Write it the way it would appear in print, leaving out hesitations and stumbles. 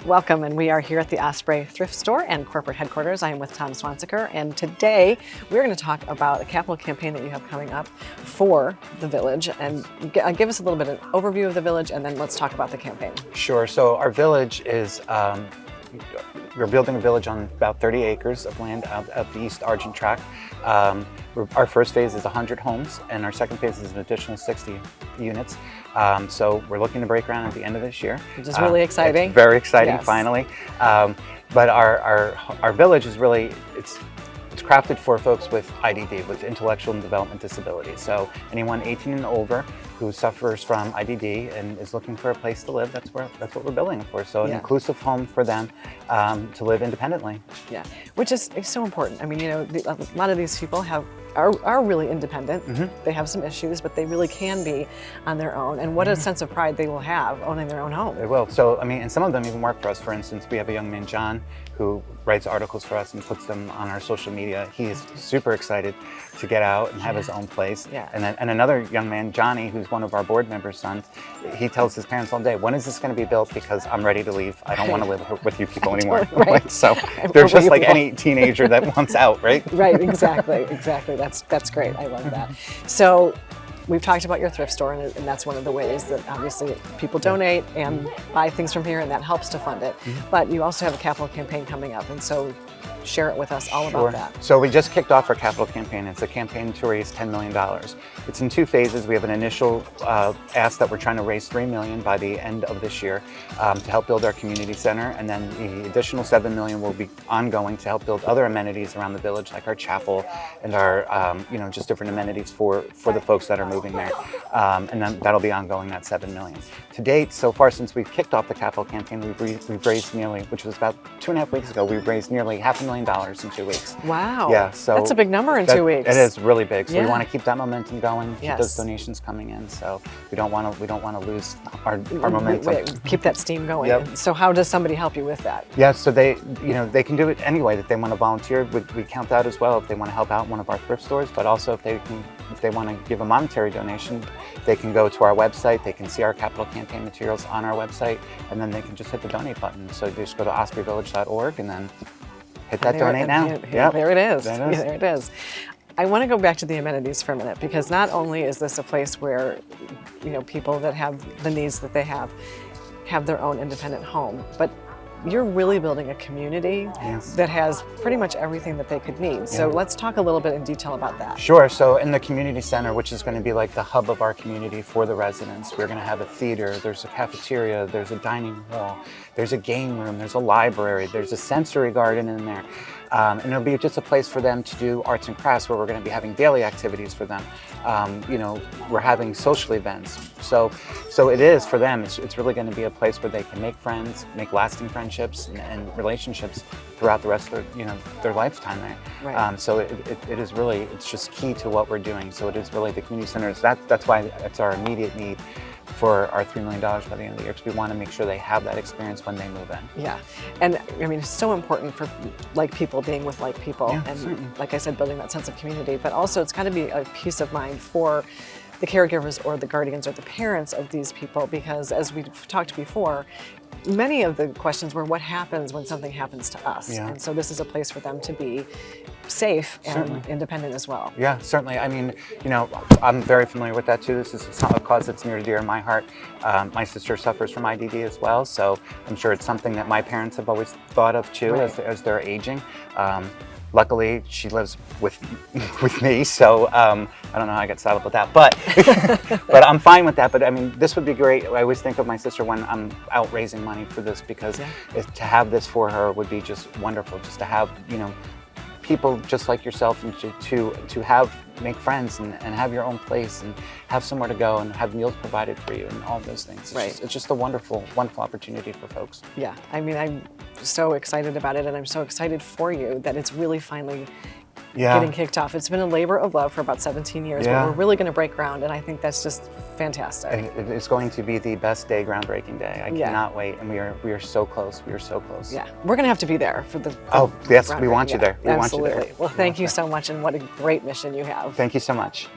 Welcome, and we are here at the Osprey Thrift Store and corporate headquarters. I am with Tom.Swanciger, and today we're going to talk about a capital campaign that you have coming up for the village. And give us a little bit of an overview of the village, and then let's talk about the campaign. Sure. So our village is, we're building a village on about 30 acres of land out at the East Argent Tract. Our first phase is 100 homes, and our second phase is an additional 60 units. So we're looking to break ground at the end of this year. Which is really exciting. It's very exciting, yes. Finally. But our village is really, it's crafted for folks with IDD, with intellectual and development disabilities. So anyone 18 and over who suffers from IDD and is looking for a place to live, that's what we're building for. So an inclusive home for them to live independently. Yeah, which is so important. I mean, you know, a lot of these people are really independent. Mm-hmm. They have some issues, but they really can be on their own. And what a sense of pride they will have owning their own home. They will. So, I mean, and some of them even work for us. For instance, we have a young man, John, who writes articles for us and puts them on our social media. He is super excited to get out and have his own place. Yeah. And another young man, Johnny, who's one of our board members' sons, he tells his parents all day, when is this going to be built? Because I'm ready to leave. I don't want to live with you people anymore. Right. So they're just like any teenager that wants out, right? Right, exactly. That's great. I love that. So we've talked about your thrift store, and that's one of the ways that obviously people donate and buy things from here, and that helps to fund it. But you also have a capital campaign coming up, and so share it with us all about that. So we just kicked off our capital campaign. It's a campaign to raise $10 million. It's in two phases. We have an initial ask that we're trying to raise $3 million by the end of this year to help build our community center, and then the additional $7 million will be ongoing to help build other amenities around the village, like our chapel and our, just different amenities for the folks that are moving there. And then that'll be ongoing, that $7 million. To date, so far since we've kicked off the capital campaign, we've raised nearly, which was about 2.5 weeks ago, we've raised nearly $500,000 in 2 weeks. Wow. Yeah, so that's a big number in 2 weeks. It is really big. So we want to keep that momentum going, keep those donations coming in. So we don't want to lose our momentum. Keep that steam going. Yep. So how does somebody help you with that? Yeah, so they can do it any way that they want to volunteer. We count that as well if they want to help out in one of our thrift stores, but also if they want to give a monetary donation, they can go to our website, they can see our capital campaign materials on our website, and then they can just hit the donate button. So you just go to ospreyvillage.org and then hit that donate now. Yep. There it is. There it is. I want to go back to the amenities for a minute, because not only is this a place where people that have the needs that they have their own independent home, but you're really building a community that has pretty much everything that they could need. So let's talk a little bit in detail about that. Sure. So in the community center, which is going to be like the hub of our community for the residents, we're going to have a theater, there's a cafeteria, there's a dining hall, there's a game room, there's a library, there's a sensory garden in there. And it'll be just a place for them to do arts and crafts, where we're going to be having daily activities for them. We're having social events. So it is for them. It's really going to be a place where they can make friends, make lasting friendships and relationships throughout the rest of their lifetime there. Right. So it is really, it's just key to what we're doing. So it is really the community centers. That's why it's our immediate need for our $3 million by the end of the year, because we want to make sure they have that experience when they move in. Yeah, and I mean, it's so important for like people being with like people, and certainly, like I said, building that sense of community, but also it's got to be a peace of mind for the caregivers or the guardians or the parents of these people, because as we've talked before, many of the questions were what happens when something happens to us, and so this is a place for them to be safe and independent as well. Yeah, certainly. I mean, I'm very familiar with that too. This is a cause that's near and dear in my heart. My sister suffers from IDD as well, so I'm sure it's something that my parents have always thought of too as they're aging. Luckily, she lives with me, so I don't know how I got saddled with that, but but I'm fine with that. But I mean, this would be great. I always think of my sister when I'm out raising money for this, because to have this for her would be just wonderful. Just to have people just like yourself, and to make friends and have your own place and have somewhere to go and have meals provided for you and all those things. It's just a wonderful opportunity for folks. Yeah, I mean, I'm so excited about it, and I'm so excited for you that it's really finally getting kicked off. It's been a labor of love for about 17 years, but we're really going to break ground, and I think that's just fantastic. It's going to be the best day, groundbreaking day. I cannot wait, and we are so close. We are so close. Yeah, we're going to have to be there for the yes, we want you there. We Absolutely. want you there. Well, thank you so much, and what a great mission you have. Thank you so much.